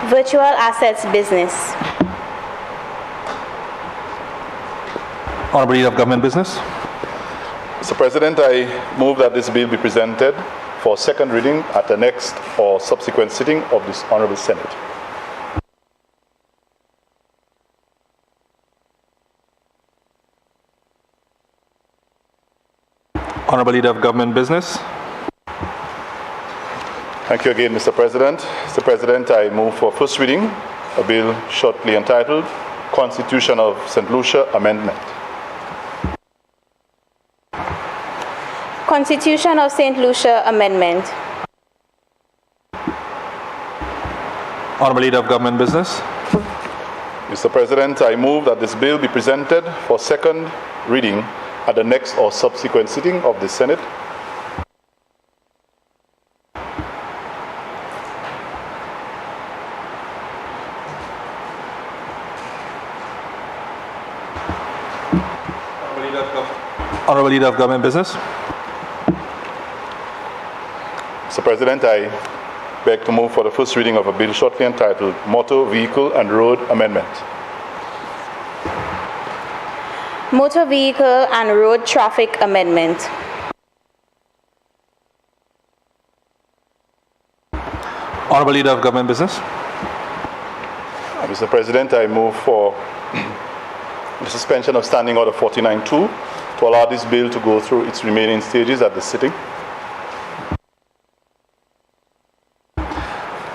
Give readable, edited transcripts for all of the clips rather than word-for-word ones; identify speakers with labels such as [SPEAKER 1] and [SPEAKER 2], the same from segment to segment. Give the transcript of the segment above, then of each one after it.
[SPEAKER 1] Virtual assets business.
[SPEAKER 2] Honourable Leader of Government Business.
[SPEAKER 3] Mr. President, I move that this bill be presented for second reading at the next or subsequent sitting of this Honourable Senate.
[SPEAKER 2] Honourable Leader of Government Business.
[SPEAKER 3] Thank you again, Mr. President. Mr. President, I move for first reading a bill shortly entitled Constitution of St. Lucia Amendment.
[SPEAKER 1] Constitution of St. Lucia Amendment.
[SPEAKER 2] Honourable Leader of Government Business.
[SPEAKER 3] Mr. President, I move that this bill be presented for second reading at the next or subsequent sitting of the Senate.
[SPEAKER 2] Honourable Leader of Government Business.
[SPEAKER 3] Mr. President, I beg to move for the first reading of a bill shortly entitled Motor Vehicle and Road Amendment.
[SPEAKER 1] Motor Vehicle and Road Traffic Amendment.
[SPEAKER 2] Honourable Leader of Government Business.
[SPEAKER 3] Mr. President, I move for the suspension of Standing Order 49-2 to allow this bill to go through its remaining stages at the sitting.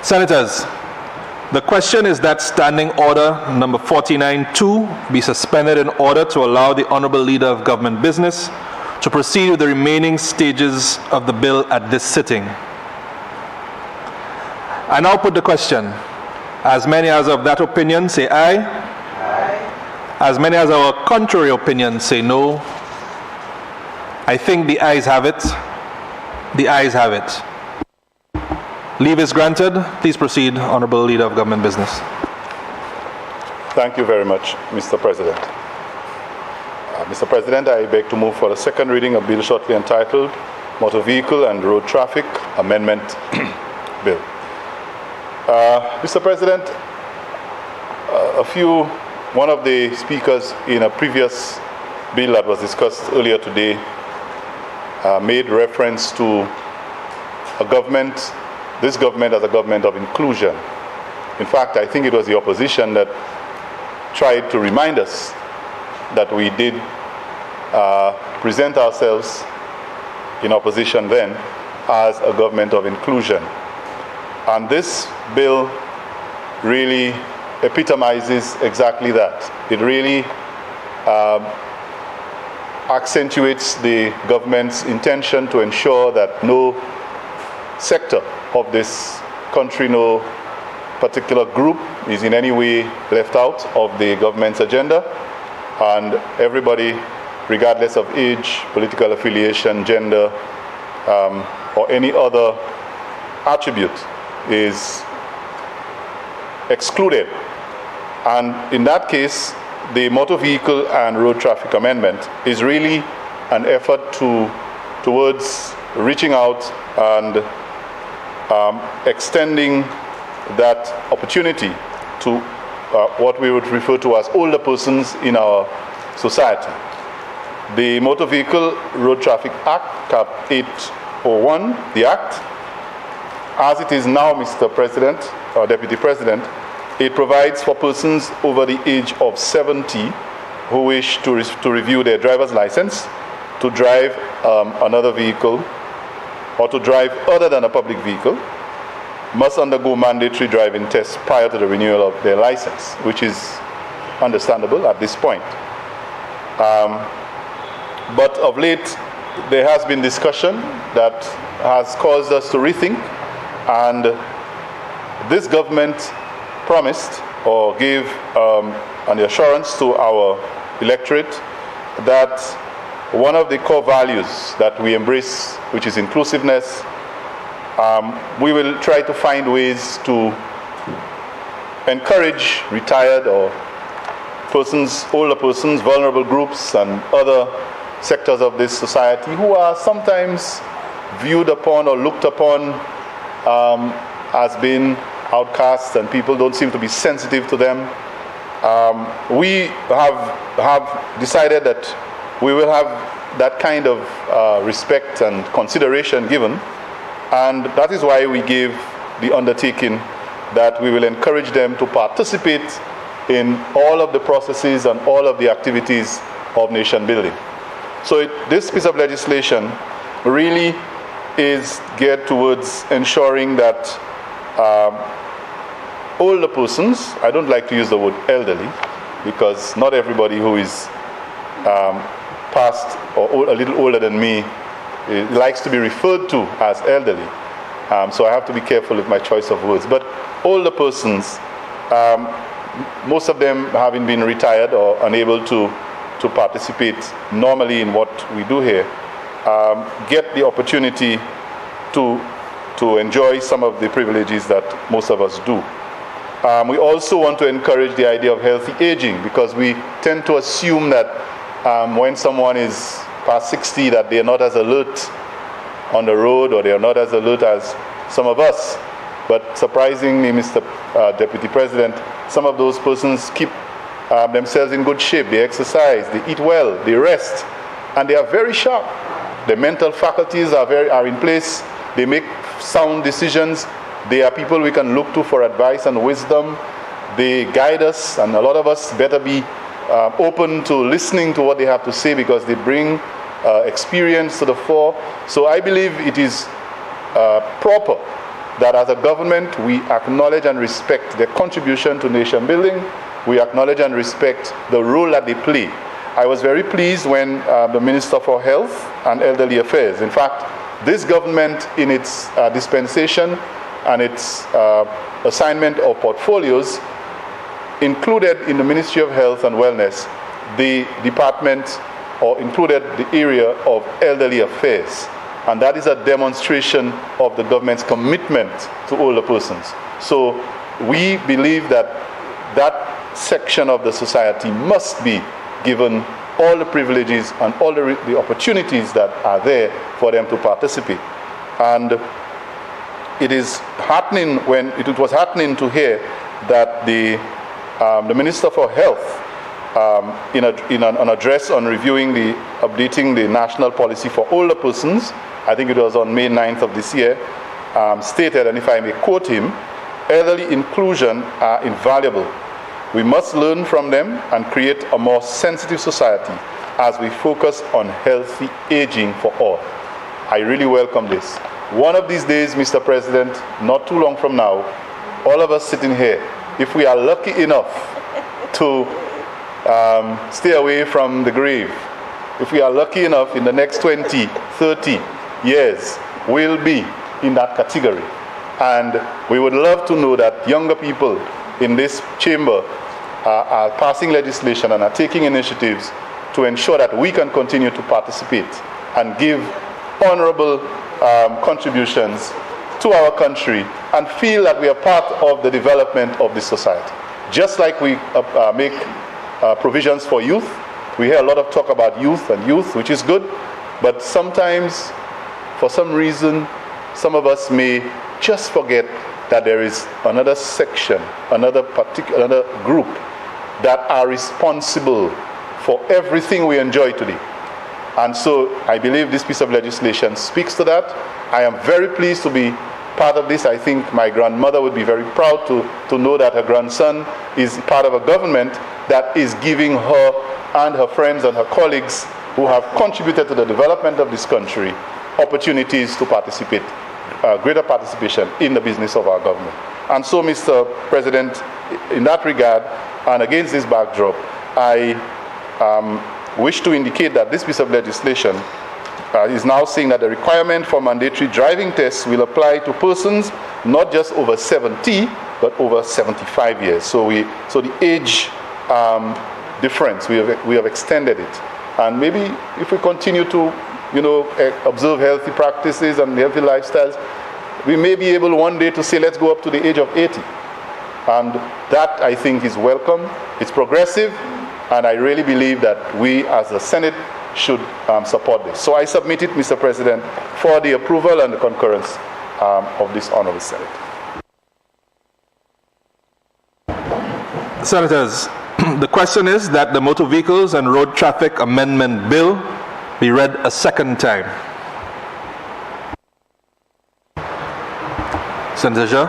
[SPEAKER 2] Senators, the question is that Standing Order number 49-2 be suspended in order to allow the Honourable Leader of Government Business to proceed with the remaining stages of the bill at this sitting. I now put the question. As many as of that opinion say aye. Aye. As many as our contrary opinion say no. I think the ayes have it. The ayes have it. Leave is granted. Please proceed, Honourable Leader of Government Business.
[SPEAKER 3] Thank you very much, Mr. President. Mr. President, I beg to move for the second reading of bill shortly entitled Motor Vehicle and Road Traffic Amendment Bill. Mr. President, one of the speakers in a previous bill that was discussed earlier today made reference to this government as a government of inclusion. In fact, I think it was the opposition that tried to remind us that we did present ourselves in opposition then as a government of inclusion. And this bill really epitomizes exactly that. It really accentuates the government's intention to ensure that no sector of this country, no particular group is in any way left out of the government's agenda, and everybody, regardless of age, political affiliation, gender, or any other attribute, is excluded. And in that case, the Motor Vehicle and Road Traffic Amendment is really an effort towards reaching out and extending that opportunity to what we would refer to as older persons in our society. The Motor Vehicle Road Traffic Act, Cap 801, the Act, as it is now, Mr. President, or Deputy President, it provides for persons over the age of 70 who wish to review their driver's license to drive another vehicle or to drive other than a public vehicle must undergo mandatory driving tests prior to the renewal of their license, which is understandable at this point. But of late, there has been discussion that has caused us to rethink, and this government promised or gave an assurance to our electorate that one of the core values that we embrace, which is inclusiveness, we will try to find ways to encourage retired or older persons, vulnerable groups, and other sectors of this society who are sometimes viewed upon or looked upon as being outcasts and people don't seem to be sensitive to them. We have decided that we will have that kind of respect and consideration given, and that is why we gave the undertaking that we will encourage them to participate in all of the processes and all of the activities of nation building. So this piece of legislation really is geared towards ensuring that older persons, I don't like to use the word elderly, because not everybody who is past or a little older than me likes to be referred to as elderly. So I have to be careful with my choice of words. But older persons, most of them having been retired or unable to participate normally in what we do here, get the opportunity to enjoy some of the privileges that most of us do. We also want to encourage the idea of healthy aging, because we tend to assume that when someone is past 60 that they are not as alert on the road, or they are not as alert as some of us. But surprisingly, Mr. Deputy President, some of those persons keep themselves in good shape. They exercise, they eat well, they rest, and they are very sharp. Their mental faculties are in place. They make sound decisions. They are people we can look to for advice and wisdom. They guide us, and a lot of us better be open to listening to what they have to say, because they bring experience to the fore. So I believe it is proper that as a government we acknowledge and respect their contribution to nation building. We acknowledge and respect the role that they play. I was very pleased when the Minister for Health and Elderly Affairs, in fact, this government in its dispensation and its assignment of portfolios included in the Ministry of Health and Wellness the department, or included the area of elderly affairs. And that is a demonstration of the government's commitment to older persons. So we believe that that section of the society must be given all the privileges and all the opportunities that are there for them to participate. And it is heartening when it was heartening to hear that the Minister for Health, in an address on updating the national policy for older persons, I think it was on May 9th of this year, stated, and if I may quote him, "Elderly inclusion are invaluable. We must learn from them and create a more sensitive society as we focus on healthy aging for all." I really welcome this. One of these days, Mr. President, not too long from now, all of us sitting here, if we are lucky enough to stay away from the grave, if we are lucky enough in the next 20, 30 years, we'll be in that category. And we would love to know that younger people in this chamber are passing legislation and are taking initiatives to ensure that we can continue to participate and give honorable contributions to our country and feel that we are part of the development of this society. Just like we make provisions for youth. We hear a lot of talk about youth, which is good, but sometimes, for some reason, some of us may just forget that there is another section, another group that are responsible for everything we enjoy today. And so I believe this piece of legislation speaks to that. I am very pleased to be part of this. I think my grandmother would be very proud to know that her grandson is part of a government that is giving her and her friends and her colleagues who have contributed to the development of this country opportunities to participate, greater participation in the business of our government. And so, Mr. President, in that regard, and against this backdrop, I wish to indicate that this piece of legislation is now saying that the requirement for mandatory driving tests will apply to persons not just over 70, but over 75 years. So the age difference, we have extended it. And maybe if we continue to, observe healthy practices and healthy lifestyles, we may be able one day to say, let's go up to the age of 80. And that, I think, is welcome. It's progressive. And I really believe that we, as the Senate, should support this. So I submit it, Mr. President, for the approval and the concurrence of this Honorable Senate.
[SPEAKER 2] Senators, the question is that the Motor Vehicles and Road Traffic Amendment Bill be read a second time. Senator Jha.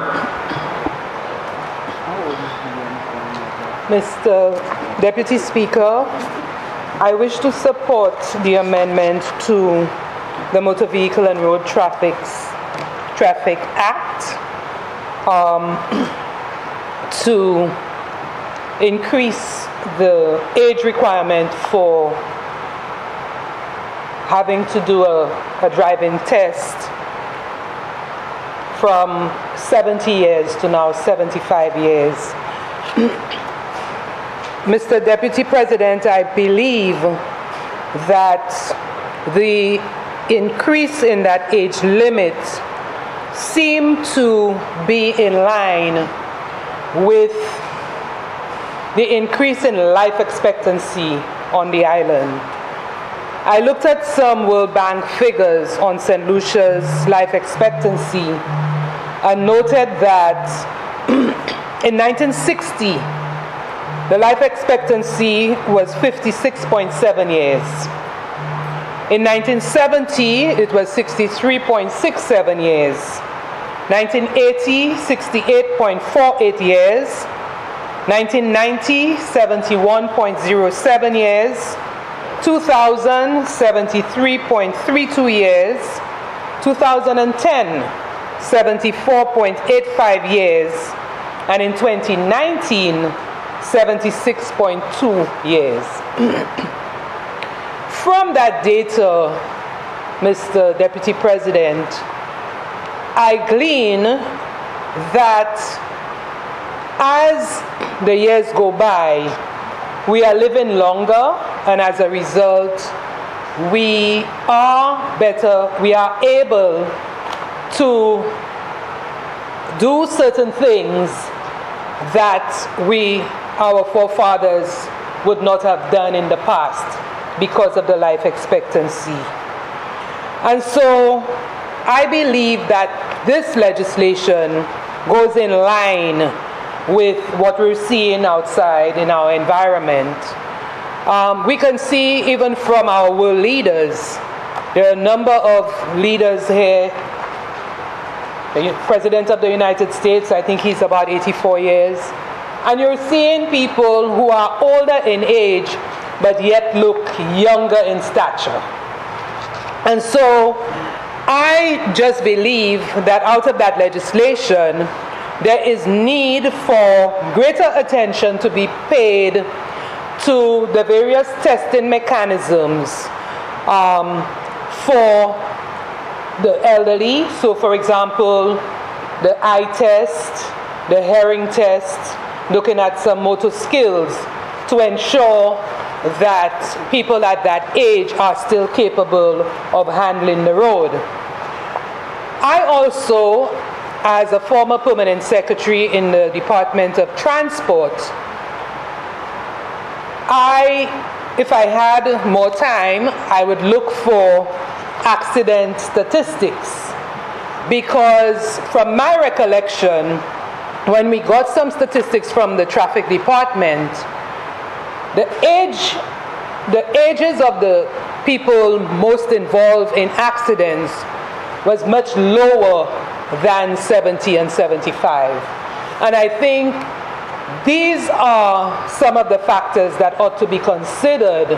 [SPEAKER 4] Mr. Deputy Speaker, I wish to support the amendment to the Motor Vehicle and Road Traffic Act to increase the age requirement for having to do a driving test from 70 years to now 75 years. Mr. Deputy President, I believe that the increase in that age limit seemed to be in line with the increase in life expectancy on the island. I looked at some World Bank figures on St. Lucia's life expectancy and noted that in 1960, the life expectancy was 56.7 years. In 1970, it was 63.67 years. 1980, 68.48 years. 1990, 71.07 years. 2000, 73.32 years. 2010, 74.85 years. And in 2019, 76.2 years. From that data, Mr. Deputy President, I glean that as the years go by, we are living longer, and as a result, we are able to do certain things that our forefathers would not have done in the past because of the life expectancy. And so I believe that this legislation goes in line with what we're seeing outside in our environment. We can see even from our world leaders, there are a number of leaders here. The President of the United States, I think he's about 84 years. And you're seeing people who are older in age, but yet look younger in stature. And so I just believe that out of that legislation, there is need for greater attention to be paid to the various testing mechanisms for the elderly. So for example, the eye test, the hearing test, looking at some motor skills to ensure that people at that age are still capable of handling the road. I also, as a former permanent secretary in the Department of Transport, if I had more time, I would look for accident statistics, because from my recollection, when we got some statistics from the traffic department, the ages of the people most involved in accidents was much lower than 70 and 75. And I think these are some of the factors that ought to be considered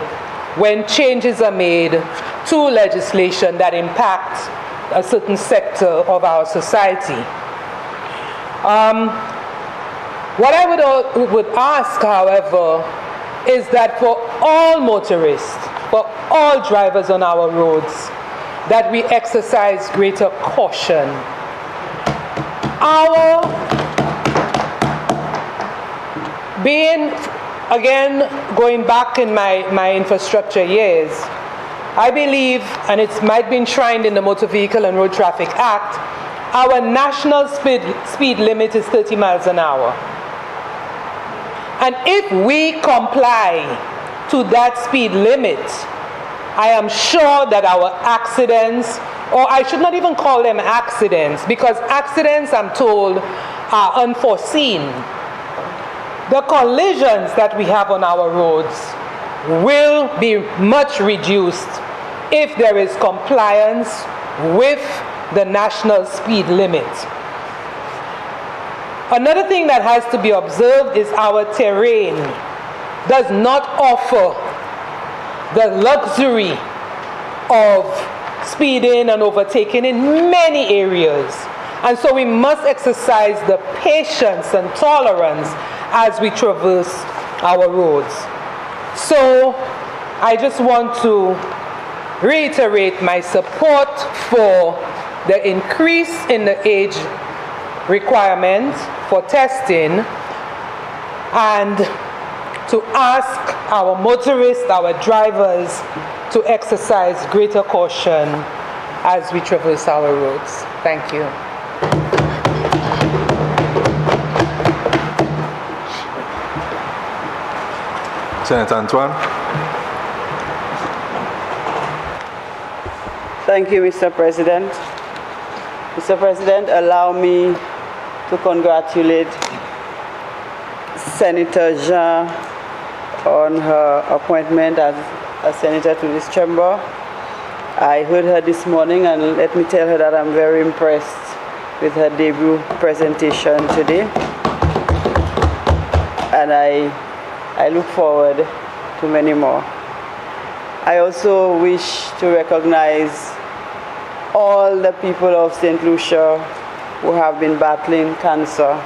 [SPEAKER 4] when changes are made to legislation that impact a certain sector of our society. What I would ask, however, is that for all motorists, for all drivers on our roads, that we exercise greater caution. Going back in my infrastructure years, I believe, and it might be enshrined in the Motor Vehicle and Road Traffic Act, our national speed limit is 30 miles an hour. And if we comply to that speed limit, I am sure that our accidents, or I should not even call them accidents, because accidents, I'm told, are unforeseen. the collisions that we have on our roads will be much reduced if there is compliance with the national speed limit. Another thing that has to be observed is our terrain does not offer the luxury of speeding and overtaking in many areas. And so we must exercise the patience and tolerance as we traverse our roads. So I just want to reiterate my support for the increase in the age requirement for testing, and to ask our motorists, our drivers, to exercise greater caution as we traverse our roads. Thank you.
[SPEAKER 2] Senator Antoine.
[SPEAKER 5] Thank you, Mr. President. Mr. President, allow me to congratulate Senator Jean on her appointment as a senator to this chamber. I heard her this morning, and let me tell her that I'm very impressed with her debut presentation today. And I look forward to many more. I also wish to recognize all the people of St. Lucia who have been battling cancer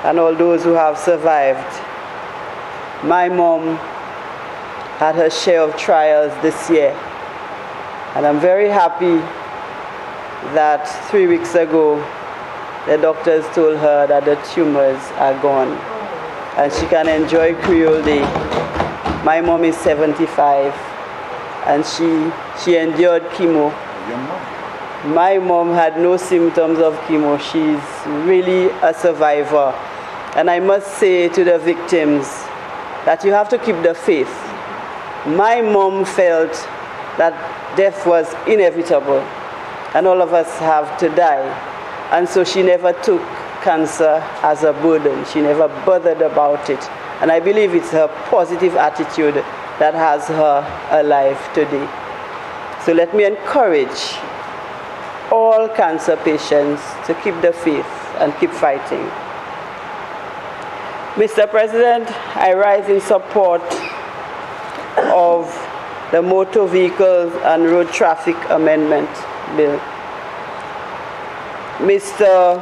[SPEAKER 5] and all those who have survived. My mom had her share of trials this year, and I'm very happy that 3 weeks ago the doctors told her that the tumors are gone and she can enjoy Creole Day. My mom is 75 and she endured chemo. My mom had no symptoms of chemo. She's really a survivor. And I must say to the victims that you have to keep the faith. My mom felt that death was inevitable and all of us have to die. And so she never took cancer as a burden. She never bothered about it. And I believe it's her positive attitude that has her alive today. So let me encourage all cancer patients to keep the faith and keep fighting. Mr. President, I rise in support of the Motor Vehicles and Road Traffic Amendment Bill. Mr.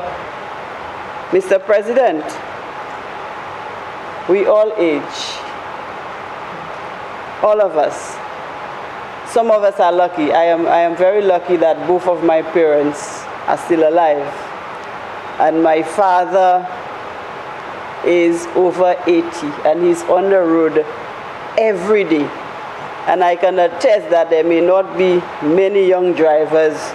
[SPEAKER 5] President, we all age, all of us. Some of us are lucky. I am very lucky that both of my parents are still alive. And my father is over 80 and he's on the road every day. And I can attest that there may not be many young drivers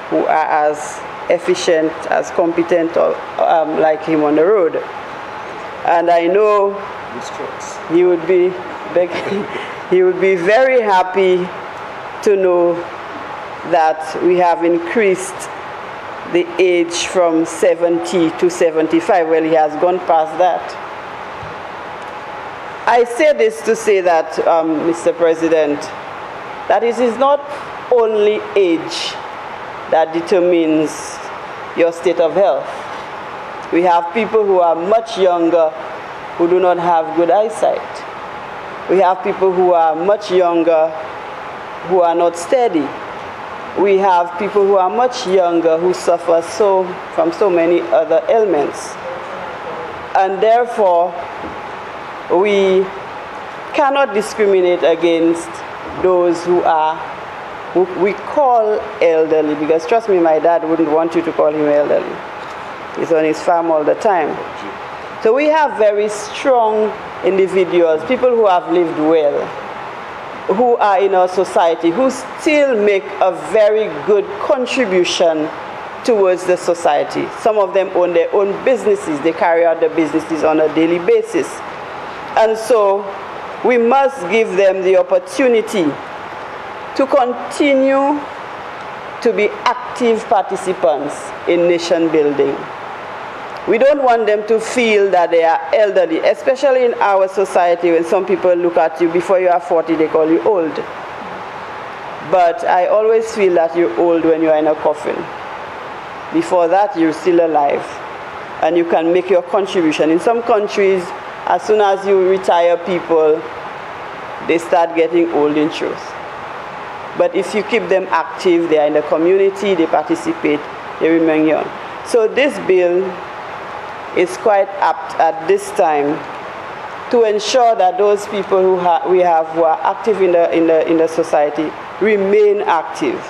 [SPEAKER 5] who are as efficient, as competent like him on the road. And I know he would be very happy to know that we have increased the age from 70 to 75. Well, he has gone past that. I say this to say that, Mr. President, that it is not only age that determines your state of health. We have people who are much younger who do not have good eyesight. We have people who are much younger who are not steady. We have people who are much younger who suffer from so many other ailments. And therefore, we cannot discriminate against those who we call elderly, because trust me, my dad wouldn't want you to call him elderly. He's on his farm all the time. So we have very strong individuals, people who have lived well, who are in our society, who still make a very good contribution towards the society. Some of them own their own businesses. They carry out their businesses on a daily basis. And so we must give them the opportunity to continue to be active participants in nation building. We don't want them to feel that they are elderly, especially in our society when some people look at you before you are 40, they call you old. But I always feel that you're old when you are in a coffin. Before that, you're still alive and you can make your contribution. In some countries, as soon as you retire people, they start getting old in truth. But if you keep them active, they are in the community, they participate, they remain young. So this bill is quite apt at this time to ensure that those people who who are active in the society remain active.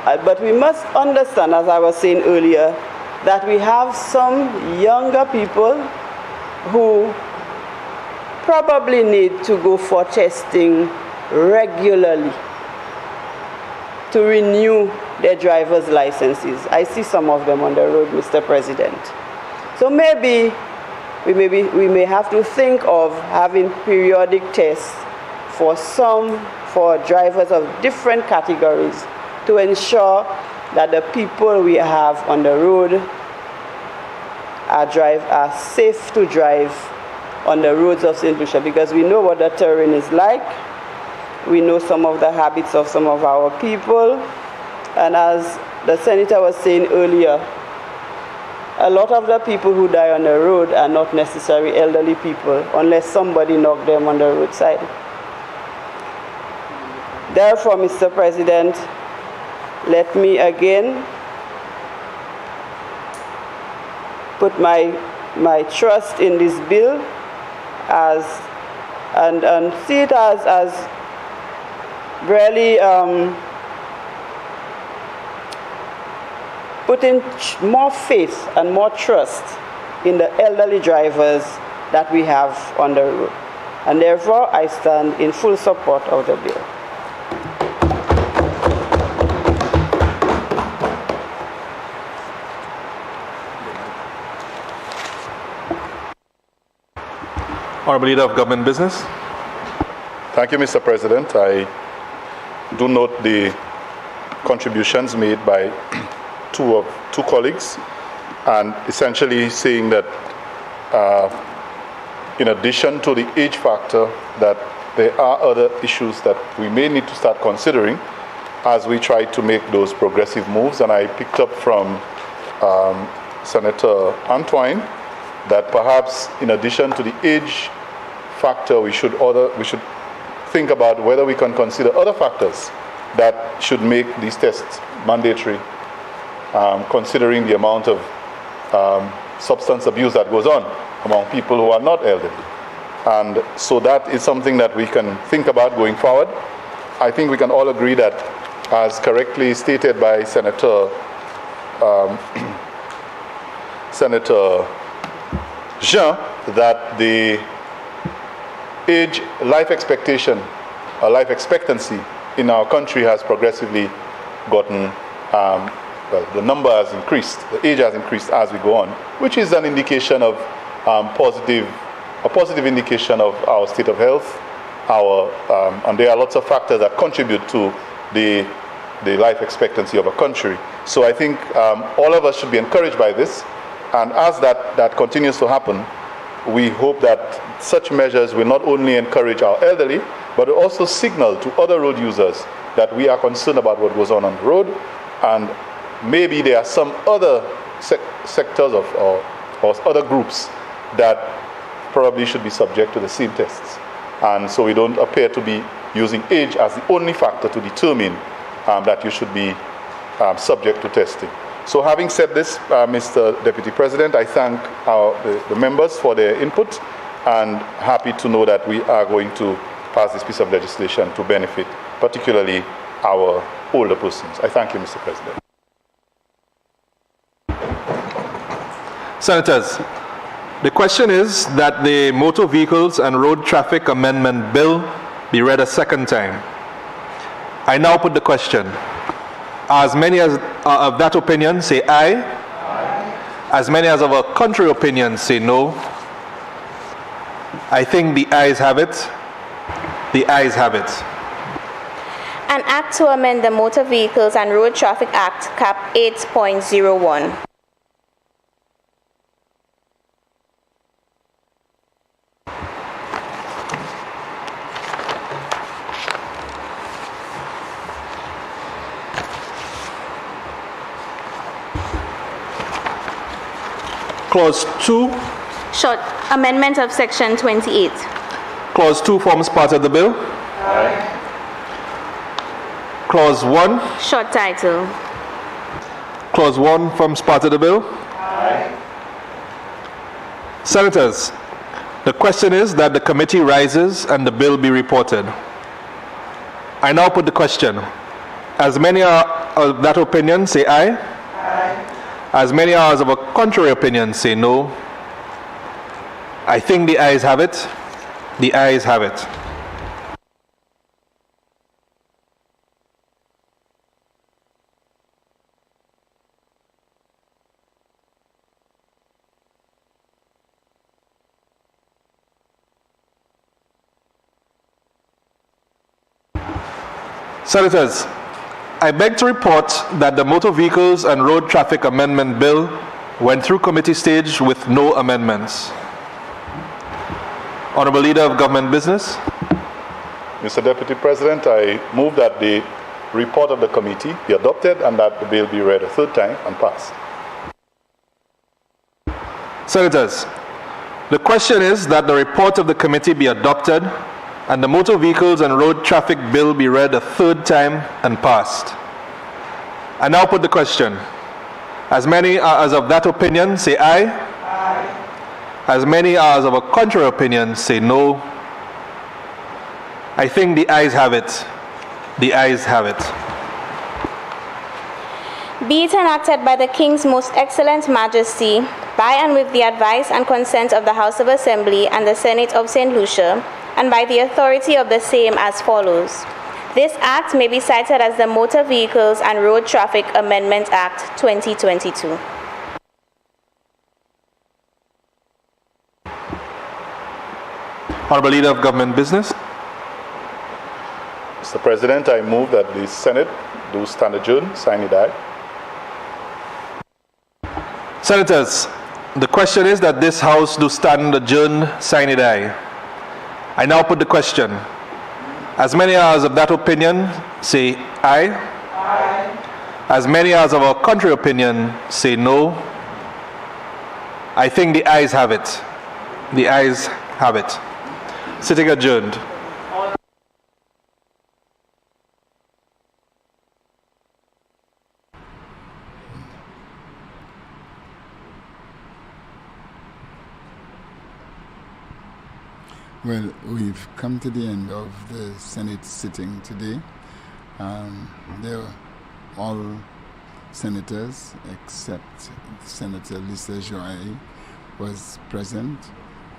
[SPEAKER 5] But we must understand, as I was saying earlier, that we have some younger people who probably need to go for testing regularly to renew their driver's licenses. I see some of them on the road, Mr. President. So maybe we may have to think of having periodic tests for drivers of different categories to ensure that the people we have on the road are safe to drive on the roads of St. Lucia, because we know what the terrain is like. We know some of the habits of some of our people. And as the Senator was saying earlier, a lot of the people who die on the road are not necessarily elderly people unless somebody knocked them on the roadside. Therefore, Mr. President, let me again put my trust in this bill and see it as really putting more faith and more trust in the elderly drivers that we have on the road. And therefore, I stand in full support of the bill.
[SPEAKER 2] Honorable Leader of Government Business.
[SPEAKER 3] Thank you, Mr. President. I do note the contributions made by two colleagues, and essentially saying that in addition to the age factor, that there are other issues that we may need to start considering as we try to make those progressive moves. And I picked up from Senator Antoine that perhaps in addition to the age factor, we should think about whether we can consider other factors that should make these tests mandatory, considering the amount of substance abuse that goes on among people who are not elderly. And so that is something that we can think about going forward. I think we can all agree that, as correctly stated by Senator Jean, that the life expectancy in our country has progressively gotten, the number has increased, the age has increased as we go on, which is an indication of a positive indication of our state of health, and there are lots of factors that contribute to the life expectancy of a country. So I think all of us should be encouraged by this, and as that continues to happen, we hope that such measures will not only encourage our elderly, but also signal to other road users that we are concerned about what goes on the road, and maybe there are some other sectors or other groups that probably should be subject to the same tests. And so we don't appear to be using age as the only factor to determine that you should be subject to testing. So having said this, Mr. Deputy President, I thank the members for their input, and happy to know that we are going to pass this piece of legislation to benefit particularly our older persons. I thank you, Mr. President.
[SPEAKER 2] Senators, the question is that the Motor Vehicles and Road Traffic Amendment Bill be read a second time. I now put the question. As many as are of that opinion say aye. Aye. As many as of a contrary opinion say no. I think the ayes have it. The ayes have it.
[SPEAKER 1] An act to amend the Motor Vehicles and Road Traffic Act, Cap 8.01.
[SPEAKER 2] Clause 2.
[SPEAKER 1] Short amendment of section 28.
[SPEAKER 2] Clause 2 forms part of the bill.
[SPEAKER 3] Aye.
[SPEAKER 2] Clause 1.
[SPEAKER 1] Short title.
[SPEAKER 2] Clause 1 forms part of the bill.
[SPEAKER 3] Aye.
[SPEAKER 2] Senators, the question is that the committee rises and the bill be reported. I now put the question. As many are of that opinion, say aye.
[SPEAKER 3] Aye.
[SPEAKER 2] As many are of a contrary opinion, say no. I think the ayes have it. The ayes have it. Senators, I beg to report that the Motor Vehicles and Road Traffic Amendment Bill went through committee stage with no amendments. Honorable Leader of Government Business.
[SPEAKER 3] Mr. Deputy President, I move that the report of the committee be adopted and that the bill be read a third time and passed.
[SPEAKER 2] Senators, the question is that the report of the committee be adopted and the Motor Vehicles and Road Traffic Bill be read a third time and passed. I now put the question. As many are as of that opinion, say aye. Aye. As many are as of a contrary opinion, say no. I think the ayes have it. The ayes have it.
[SPEAKER 1] Be it enacted by the King's Most Excellent Majesty, by and with the advice and consent of the House of Assembly and the Senate of St. Lucia, and by the authority of the same as follows. This act may be cited as the Motor Vehicles and Road Traffic Amendment Act 2022.
[SPEAKER 2] Honorable Leader of Government Business.
[SPEAKER 3] Mr. President, I move that the Senate do stand adjourned, sine die.
[SPEAKER 2] Senators, the question is that this House do stand adjourned, sine die. I now put the question. As many are as of that opinion, say aye. Aye. As many as of a contrary opinion, say no. I think the ayes have it. The ayes have it. Sitting adjourned.
[SPEAKER 6] Well, we've come to the end of the Senate sitting today. All senators except Senator Lucia was present,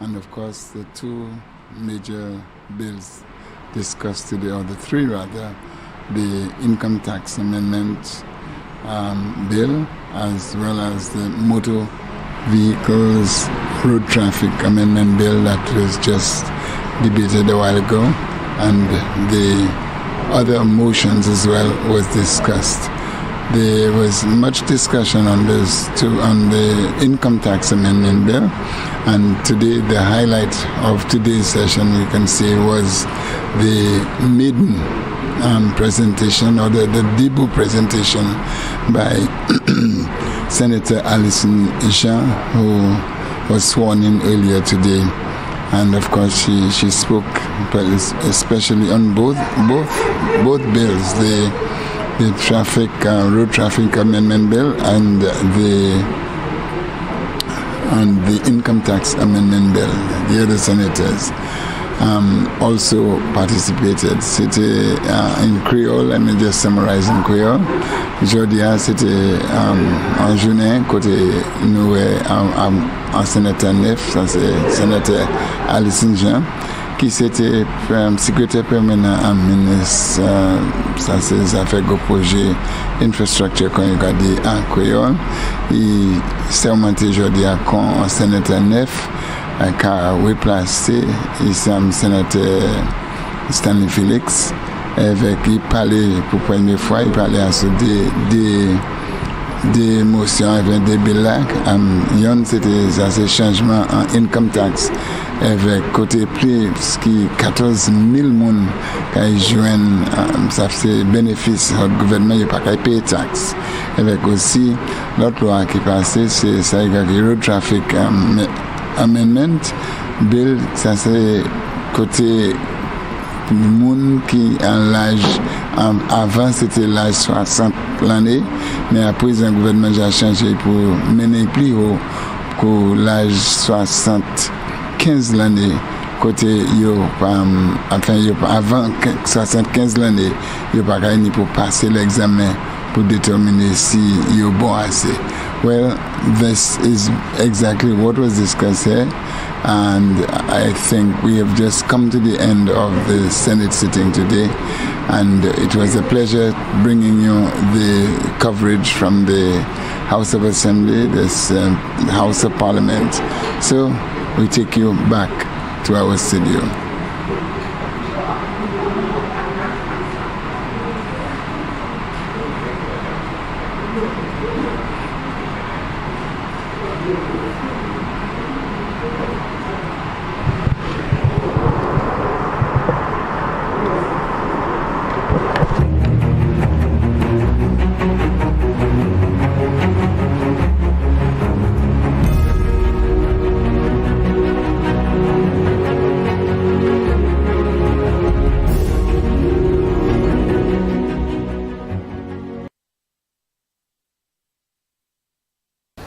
[SPEAKER 6] and of course the two major bills discussed today, or the three rather, the income tax amendment bill, as well as the motor vehicles road traffic amendment bill that was just debated a while ago, and the other motions as well was discussed. There was much discussion on this too, on the income tax amendment bill, and today the highlight of today's session, we can say, was the maiden presentation, or the debut presentation by Senator Alison Isha, who was sworn in earlier today. And of course she spoke especially on both bills, the traffic road traffic amendment bill and the income tax amendment bill. The other senators also participated. C'était in Creole, let me just summarize in Creole. Jodia, c'était en journée, côté nous un sénateur neuf, ça c'est sénateur Alison Jean, qui c'était secrétaire permanent en ministre, ça c'est les affaires de projet infrastructure qu'on a dit en Creole. Il sermenté Jodia comme un sénateur neuf, car replacé, il semble sénateur Stanley Felix, avec il parlait pour la première fois, il parlait à ce des motions avec des billes là. C'était ça, ces changements en income tax avec côté plus qui 14 000 personnes qui joignent ça c'est bénéfice au gouvernement, il pas qu'à payer taxes avec aussi l'autre loi qui passait, c'est ça, Road Traffic Amendment Bill, ça c'est côté monde qui a l'âge, avant c'était l'âge 60 l'année, mais après le gouvernement a changé pour mener plus haut que l'âge 75 l'année. Côté avant 75 l'année, il n'y a pas gagné pour passer l'examen pour déterminer si il est bon assez. Well, this is exactly what was discussed here, and I think we have just come to the end of the Senate sitting today, and it was a pleasure bringing you the coverage from the House of Assembly, this House of Parliament. So we take you back to our studio.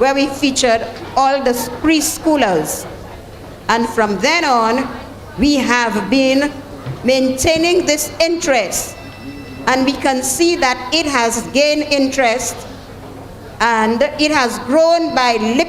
[SPEAKER 7] where we featured all the preschoolers. And from then on, we have been maintaining this interest. And we can see that it has gained interest and it has grown by leaps